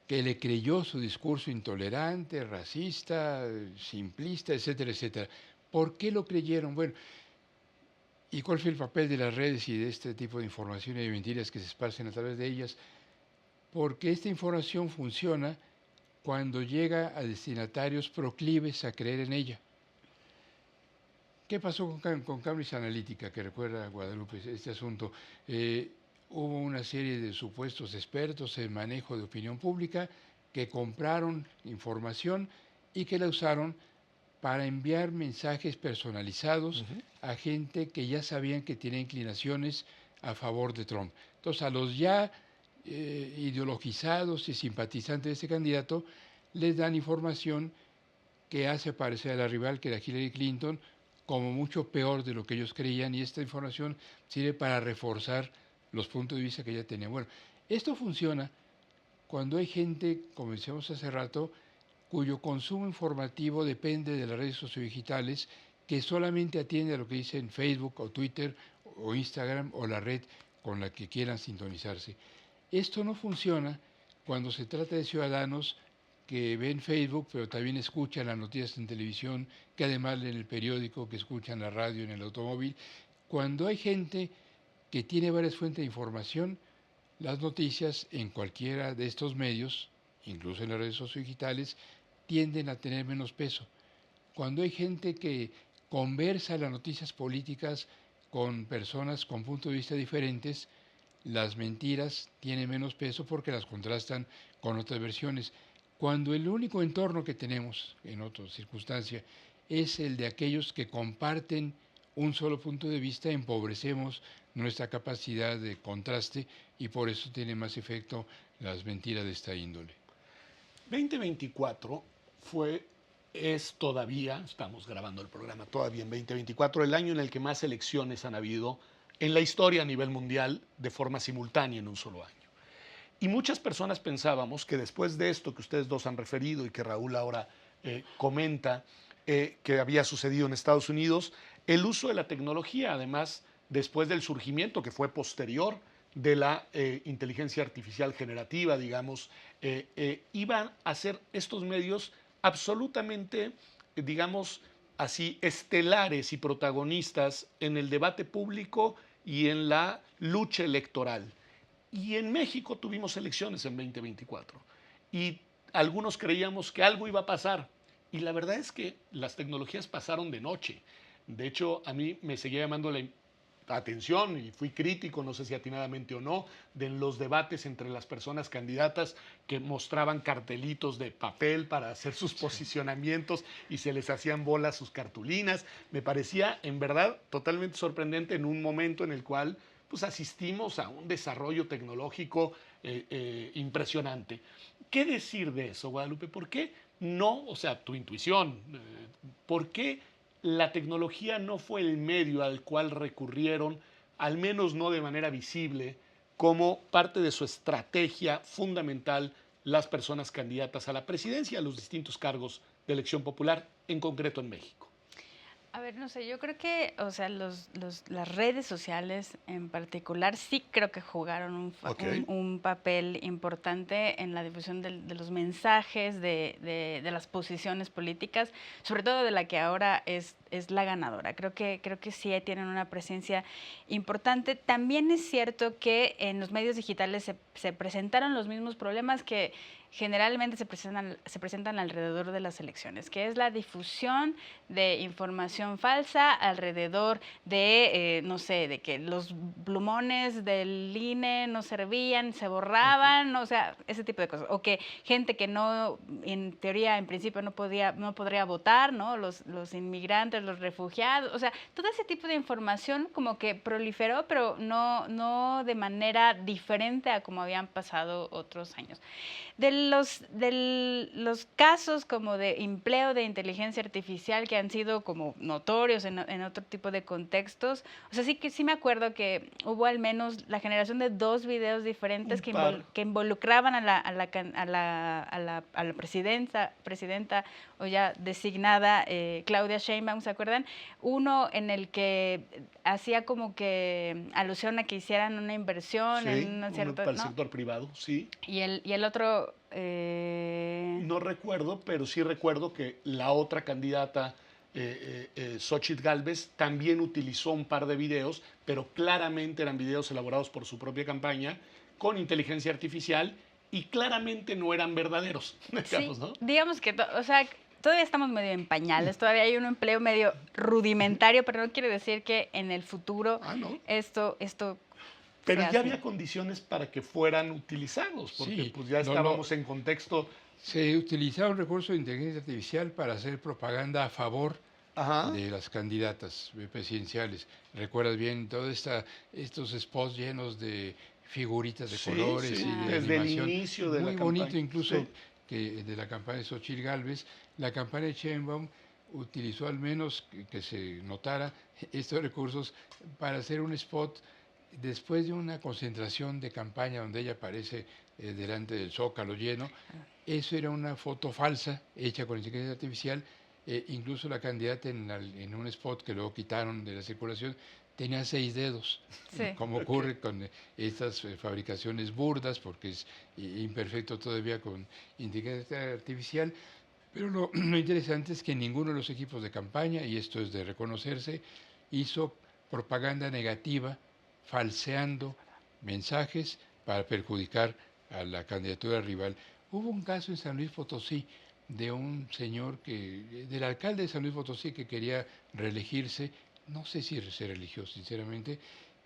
que le creyó su discurso intolerante, racista, simplista, etcétera, etcétera. ¿Por qué lo creyeron? Bueno, ¿y cuál fue el papel de las redes y de este tipo de información y de mentiras que se esparcen a través de ellas? Porque esta información funciona cuando llega a destinatarios proclives a creer en ella. ¿Qué pasó con Cambridge Analytica, que recuerda a Guadalupe este asunto? Hubo una serie de supuestos expertos en manejo de opinión pública que compraron información y que la usaron para enviar mensajes personalizados a gente que ya sabían que tenía inclinaciones a favor de Trump. Entonces, a los ya ideologizados y simpatizantes de este candidato les dan información que hace parecer a la rival, que era Hillary Clinton, como mucho peor de lo que ellos creían, y esta información sirve para reforzar los puntos de vista que ella tenía. Bueno, esto funciona cuando hay gente, como decíamos hace rato, cuyo consumo informativo depende de las redes sociodigitales, que solamente atiende a lo que dicen Facebook o Twitter o Instagram o la red con la que quieran sintonizarse. Esto no funciona cuando se trata de ciudadanos que ven Facebook, pero también escuchan las noticias en televisión, que además leen el periódico, que escuchan la radio en el automóvil. Cuando hay gente que tiene varias fuentes de información, las noticias en cualquiera de estos medios, incluso en las redes sociodigitales, tienden a tener menos peso. Cuando hay gente que conversa las noticias políticas con personas con puntos de vista diferentes, las mentiras tienen menos peso porque las contrastan con otras versiones. Cuando el único entorno que tenemos, en otras circunstancias, es el de aquellos que comparten un solo punto de vista, empobrecemos nuestra capacidad de contraste y por eso tiene más efecto las mentiras de esta índole. 2024 es todavía, estamos grabando el programa todavía en 2024, el año en el que más elecciones han habido en la historia a nivel mundial de forma simultánea en un solo año. Y muchas personas pensábamos que después de esto que ustedes dos han referido y que Raúl ahora comenta que había sucedido en Estados Unidos, el uso de la tecnología, además, después del surgimiento que fue posterior de la inteligencia artificial generativa, digamos, iban a ser estos medios absolutamente, digamos así, estelares y protagonistas en el debate público y en la lucha electoral. Y en México tuvimos elecciones en 2024 y algunos creíamos que algo iba a pasar y la verdad es que las tecnologías pasaron de noche. De hecho, a mí me seguía llamando la atención y fui crítico, no sé si atinadamente o no, de los debates entre las personas candidatas que mostraban cartelitos de papel para hacer sus posicionamientos y se les hacían bolas sus cartulinas. Me parecía, en verdad, totalmente sorprendente en un momento en el cual pues asistimos a un desarrollo tecnológico impresionante. ¿Qué decir de eso, Guadalupe? ¿Por qué no, o sea, tu intuición, por qué la tecnología no fue el medio al cual recurrieron, al menos no de manera visible, como parte de su estrategia fundamental las personas candidatas a la presidencia, a los distintos cargos de elección popular, en concreto en México? A ver, no sé, yo creo que, o sea, las redes sociales en particular sí creo que jugaron un papel importante en la difusión de los mensajes, de las posiciones políticas, sobre todo de la que ahora es es la ganadora. Creo que sí tienen una presencia importante. También es cierto que en los medios digitales se presentaron los mismos problemas que generalmente se presentan alrededor de las elecciones, que es la difusión de información falsa alrededor de, no sé, de que los plumones del INE no servían, se borraban, o sea, ese tipo de cosas. O que gente que no, en teoría, en principio no podría votar, ¿no? Los inmigrantes, los refugiados, o sea, todo ese tipo de información como que proliferó, pero no de manera diferente a como habían pasado otros años. De los casos como de empleo de inteligencia artificial que han sido como notorios en otro tipo de contextos, o sea, sí me acuerdo que hubo al menos la generación de 2 videos diferentes que involucraban a la presidenta o ya designada Claudia Sheinbaum, ¿se acuerdan? Uno en el que hacía como que alusión a que hicieran una inversión en un cierto... para el sector privado, sí. Y el otro... No recuerdo, pero sí recuerdo que la otra candidata, Xóchitl Gálvez, también utilizó un par de videos, pero claramente eran videos elaborados por su propia campaña, con inteligencia artificial, y claramente no eran verdaderos, digamos, sí, ¿no? Digamos que, o sea, todavía estamos medio en pañales, todavía hay un empleo medio rudimentario, pero no quiere decir que en el futuro ¿no? esto pero ya había condiciones para que fueran utilizados, porque sí, pues ya estábamos en contexto. Se utilizaba un recurso de inteligencia artificial para hacer propaganda a favor de las candidatas presidenciales. Recuerdas bien todos estos spots llenos de figuritas de colores y de desde animación. El inicio de muy la bonito campaña. incluso que de la campaña de Xóchitl Gálvez. La campaña de Sheinbaum utilizó al menos que se notara estos recursos para hacer un spot después de una concentración de campaña donde ella aparece delante del Zócalo lleno. Eso era una foto falsa hecha con inteligencia artificial. Incluso la candidata en un spot que luego quitaron de la circulación tenía 6 dedos, como ocurre con estas fabricaciones burdas, porque es imperfecto todavía con inteligencia artificial. Pero lo interesante es que ninguno de los equipos de campaña, y esto es de reconocerse, hizo propaganda negativa falseando mensajes para perjudicar a la candidatura rival. Hubo un caso en San Luis Potosí de un señor del alcalde de San Luis Potosí que quería reelegirse, no sé si se reeligió sinceramente,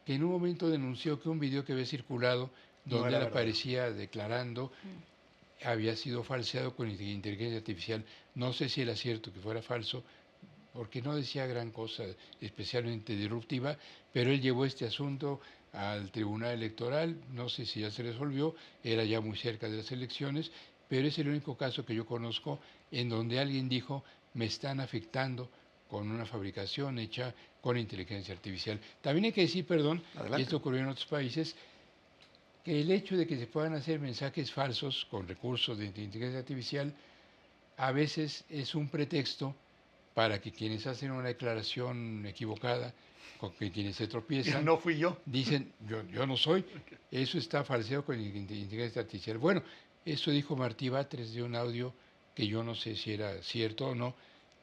que en un momento denunció que un video que había circulado donde él aparecía declarando había sido falseado con inteligencia artificial. No sé si era cierto que fuera falso, porque no decía gran cosa especialmente disruptiva, pero él llevó este asunto al Tribunal Electoral, no sé si ya se resolvió, era ya muy cerca de las elecciones, pero es el único caso que yo conozco en donde alguien dijo, me están afectando con una fabricación hecha con inteligencia artificial. También hay que decir, perdón, y esto ocurrió en otros países, que el hecho de que se puedan hacer mensajes falsos con recursos de inteligencia artificial a veces es un pretexto para que quienes hacen una declaración equivocada, con que quienes se tropiezan, no fui yo, dicen, yo no soy, eso está falseado con inteligencia artificial. Bueno, eso dijo Martí Batres de un audio que yo no sé si era cierto o no.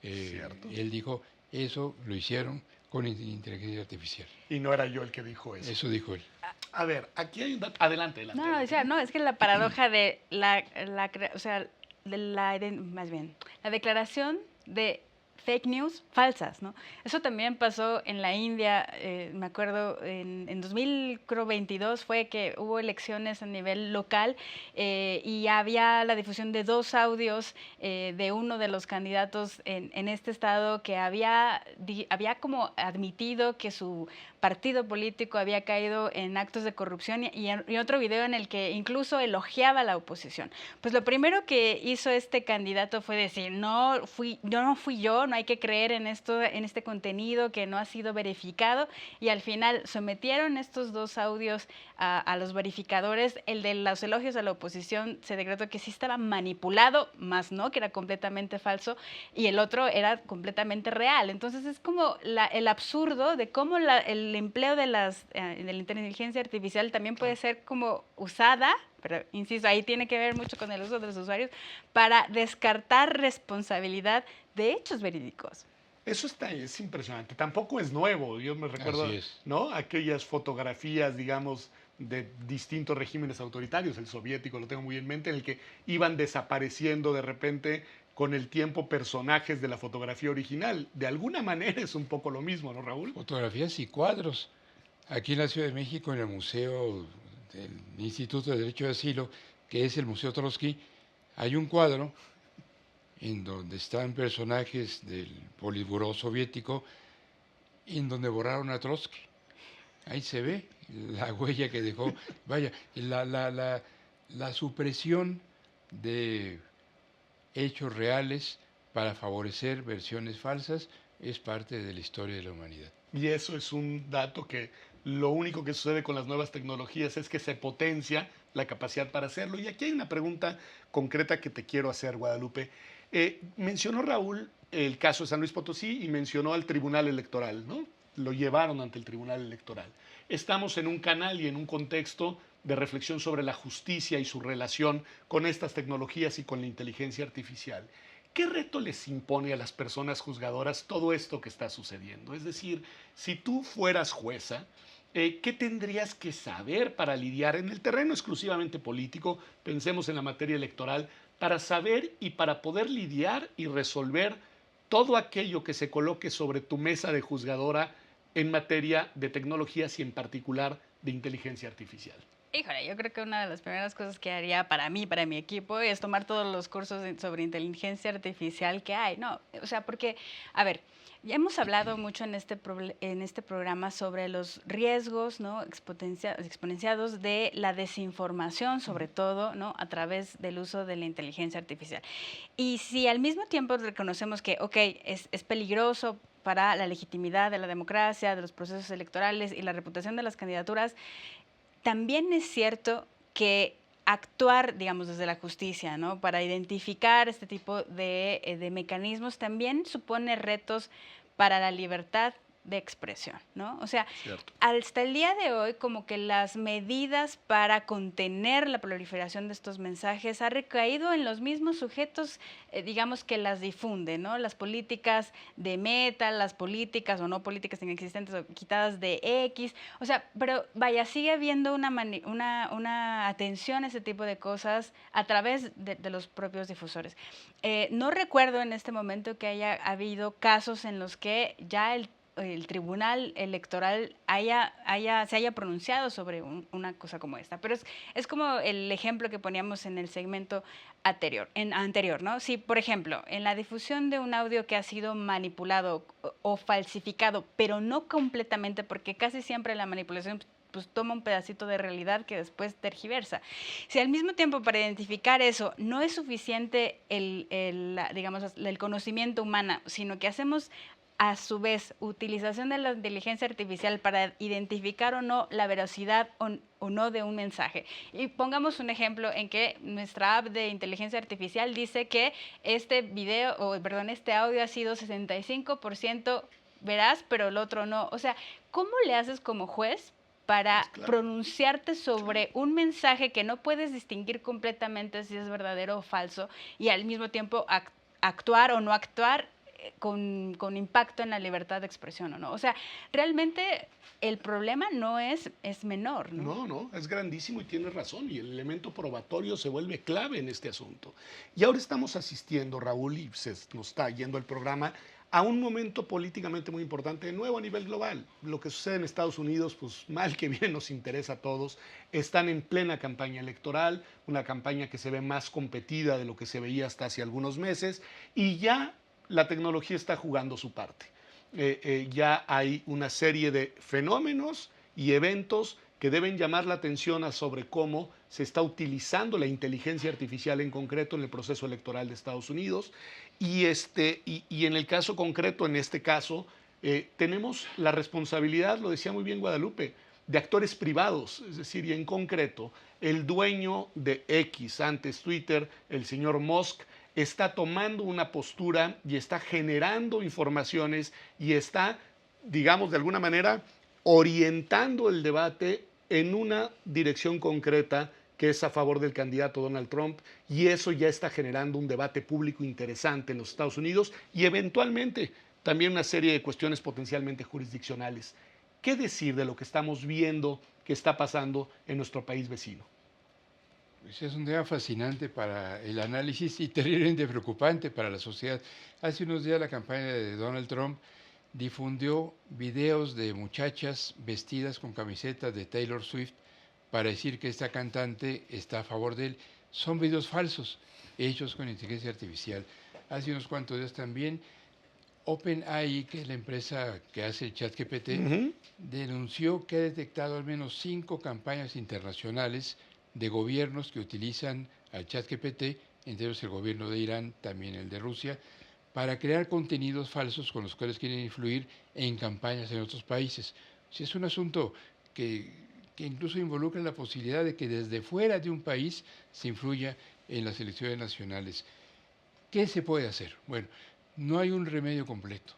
Él dijo, eso lo hicieron con inteligencia artificial. Y no era yo el que dijo eso. Eso dijo él. A ver, aquí hay un dato. Adelante. No, o sea, no, es que la paradoja de la declaración de fake news falsas, ¿no? Eso también pasó en la India, me acuerdo, en 2022 fue que hubo elecciones a nivel local y había la difusión de 2 audios de uno de los candidatos en este estado que había como admitido que su partido político había caído en actos de corrupción y otro video en el que incluso elogiaba a la oposición. Pues lo primero que hizo este candidato fue decir, no fui yo, no hay que creer en este contenido que no ha sido verificado, y al final sometieron estos 2 audios a los verificadores. El de los elogios a la oposición se decretó que sí estaba manipulado, más no, que era completamente falso, y el otro era completamente real. Entonces es como el absurdo de cómo el empleo de la inteligencia artificial también puede ser como usada, pero insisto, ahí tiene que ver mucho con el uso de los usuarios, para descartar responsabilidad de hechos verídicos. Es impresionante. Tampoco es nuevo. Yo me recuerdo, Así es. ¿no? Aquellas fotografías, digamos, de distintos regímenes autoritarios, el soviético lo tengo muy en mente, en el que iban desapareciendo de repente con el tiempo personajes de la fotografía original. De alguna manera es un poco lo mismo, ¿no, Raúl? Fotografías y cuadros. Aquí en la Ciudad de México, en el Museo del Instituto de Derecho de Asilo, que es el Museo Trotsky, hay un cuadro en donde están personajes del Politburó soviético, en donde borraron a Trotsky. Ahí se ve la huella que dejó. Vaya, la supresión de hechos reales para favorecer versiones falsas es parte de la historia de la humanidad. Y eso es un dato que lo único que sucede con las nuevas tecnologías es que se potencia la capacidad para hacerlo. Y aquí hay una pregunta concreta que te quiero hacer, Guadalupe. Mencionó Raúl el caso de San Luis Potosí y mencionó al Tribunal Electoral, ¿no? Lo llevaron ante el Tribunal Electoral. Estamos en un canal y en un contexto de reflexión sobre la justicia y su relación con estas tecnologías y con la inteligencia artificial. ¿Qué reto les impone a las personas juzgadoras todo esto que está sucediendo? Es decir, si tú fueras jueza, ¿qué tendrías que saber para lidiar en el terreno exclusivamente político? Pensemos en la materia electoral, para saber y para poder lidiar y resolver todo aquello que se coloque sobre tu mesa de juzgadora en materia de tecnologías y en particular de inteligencia artificial. Híjole, yo creo que una de las primeras cosas que haría para mí, para mi equipo, es tomar todos los cursos sobre inteligencia artificial que hay, ¿no? O sea, porque, a ver, ya hemos hablado mucho en este programa sobre los riesgos, ¿no? Exponenciados de la desinformación, sobre todo, ¿no? A través del uso de la inteligencia artificial. Y si al mismo tiempo reconocemos que, ok, es peligroso para la legitimidad de la democracia, de los procesos electorales y la reputación de las candidaturas, también es cierto que actuar, digamos, desde la justicia, ¿no? Para identificar este tipo de mecanismos también supone retos para la libertad de expresión, ¿no? O sea, Cierto. hasta el día de hoy, como que las medidas para contener la proliferación de estos mensajes ha recaído en los mismos sujetos, digamos, que las difunden, ¿no? Las políticas de Meta, las políticas o no políticas inexistentes o quitadas de X, o sea, pero vaya, sigue habiendo una atención a ese tipo de cosas a través de los propios difusores. No recuerdo en este momento que haya habido casos en los que ya el Tribunal Electoral se haya pronunciado sobre una cosa como esta. Pero es como el ejemplo que poníamos en el segmento anterior, ¿no? Si, por ejemplo, en la difusión de un audio que ha sido manipulado o falsificado, pero no completamente, porque casi siempre la manipulación pues toma un pedacito de realidad que después tergiversa. Si al mismo tiempo para identificar eso no es suficiente el conocimiento humano, sino que hacemos a su vez utilización de la inteligencia artificial para identificar o no la veracidad o no de un mensaje. Y pongamos un ejemplo en que nuestra app de inteligencia artificial dice que este audio ha sido 65% veraz, pero el otro no. O sea, ¿cómo le haces como juez para pronunciarte sobre un mensaje que no puedes distinguir completamente si es verdadero o falso y al mismo tiempo actuar o no actuar con impacto en la libertad de expresión, ¿o no? O sea, realmente el problema no es menor, ¿no? No, es grandísimo y tienes razón. Y el elemento probatorio se vuelve clave en este asunto. Y ahora estamos asistiendo, Raúl, y se nos está yendo el programa, a un momento políticamente muy importante, de nuevo a nivel global. Lo que sucede en Estados Unidos, pues mal que bien nos interesa a todos. Están en plena campaña electoral, una campaña que se ve más competida de lo que se veía hasta hace algunos meses, y ya la tecnología está jugando su parte. Ya hay una serie de fenómenos y eventos que deben llamar la atención sobre cómo se está utilizando la inteligencia artificial en concreto en el proceso electoral de Estados Unidos. Y en el caso concreto, en este caso, tenemos la responsabilidad, lo decía muy bien Guadalupe, de actores privados, es decir, y en concreto, el dueño de X, antes Twitter, el señor Musk, está tomando una postura y está generando informaciones y está, digamos, de alguna manera, orientando el debate en una dirección concreta que es a favor del candidato Donald Trump, y eso ya está generando un debate público interesante en los Estados Unidos y eventualmente también una serie de cuestiones potencialmente jurisdiccionales. ¿Qué decir de lo que estamos viendo que está pasando en nuestro país vecino? Pues es un tema fascinante para el análisis y terriblemente preocupante para la sociedad. Hace unos días la campaña de Donald Trump difundió videos de muchachas vestidas con camisetas de Taylor Swift para decir que esta cantante está a favor de él. Son videos falsos, hechos con inteligencia artificial. Hace unos cuantos días también OpenAI, que es la empresa que hace el ChatGPT, denunció que ha detectado al menos 5 campañas internacionales de gobiernos que utilizan al ChatGPT, entre ellos el gobierno de Irán, también el de Rusia, para crear contenidos falsos con los cuales quieren influir en campañas en otros países. O sea, es un asunto que incluso involucra la posibilidad de que desde fuera de un país se influya en las elecciones nacionales. ¿Qué se puede hacer? Bueno, no hay un remedio completo.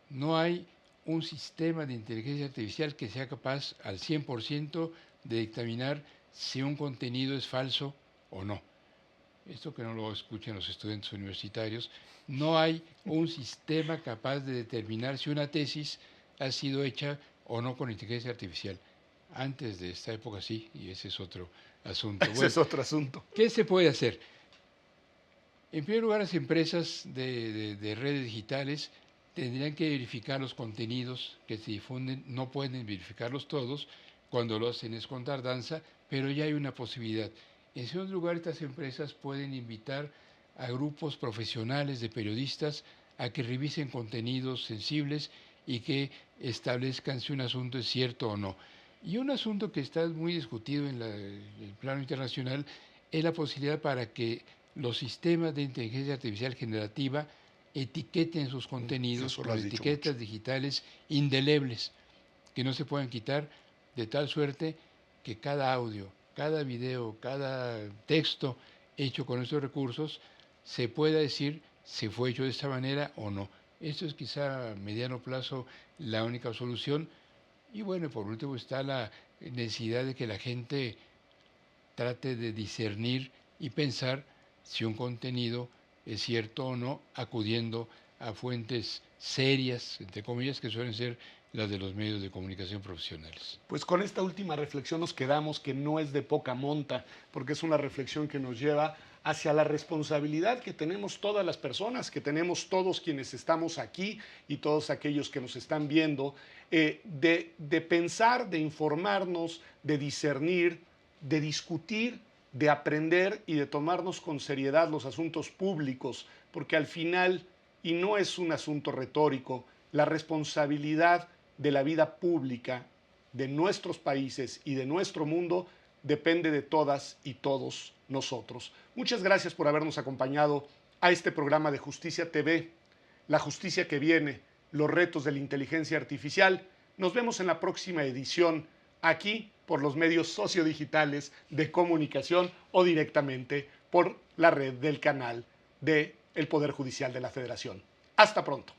No hay un sistema de inteligencia artificial que sea capaz al 100% de dictaminar si un contenido es falso o no. Esto que no lo escuchan los estudiantes universitarios. No hay un sistema capaz de determinar si una tesis ha sido hecha o no con inteligencia artificial. Antes de esta época sí, y ese es otro asunto. Ese es otro asunto. ¿Qué se puede hacer? En primer lugar, las empresas de redes digitales tendrían que verificar los contenidos que se difunden. No pueden verificarlos todos, cuando lo hacen es con tardanza, pero ya hay una posibilidad. En segundo lugar, estas empresas pueden invitar a grupos profesionales de periodistas a que revisen contenidos sensibles y que establezcan si un asunto es cierto o no. Y un asunto que está muy discutido en el plano internacional es la posibilidad para que los sistemas de inteligencia artificial generativa etiqueten sus contenidos con etiquetas digitales indelebles que no se puedan quitar, de tal suerte que cada audio, cada video, cada texto hecho con estos recursos se pueda decir si fue hecho de esta manera o no. Esto es quizá a mediano plazo la única solución. Y bueno, por último está la necesidad de que la gente trate de discernir y pensar si un contenido es cierto o no, acudiendo a fuentes serias, entre comillas, que suelen ser las de los medios de comunicación profesionales. Pues con esta última reflexión nos quedamos, que no es de poca monta, porque es una reflexión que nos lleva hacia la responsabilidad que tenemos todas las personas, que tenemos todos quienes estamos aquí y todos aquellos que nos están viendo, de pensar, de informarnos, de discernir, de discutir, de aprender y de tomarnos con seriedad los asuntos públicos, porque al final, y no es un asunto retórico, la responsabilidad de la vida pública de nuestros países y de nuestro mundo depende de todas y todos nosotros. Muchas gracias por habernos acompañado a este programa de Justicia TV, la justicia que viene, los retos de la inteligencia artificial. Nos vemos en la próxima edición aquí por los medios sociodigitales de comunicación o directamente por la red del canal del Poder Judicial de la Federación. Hasta pronto.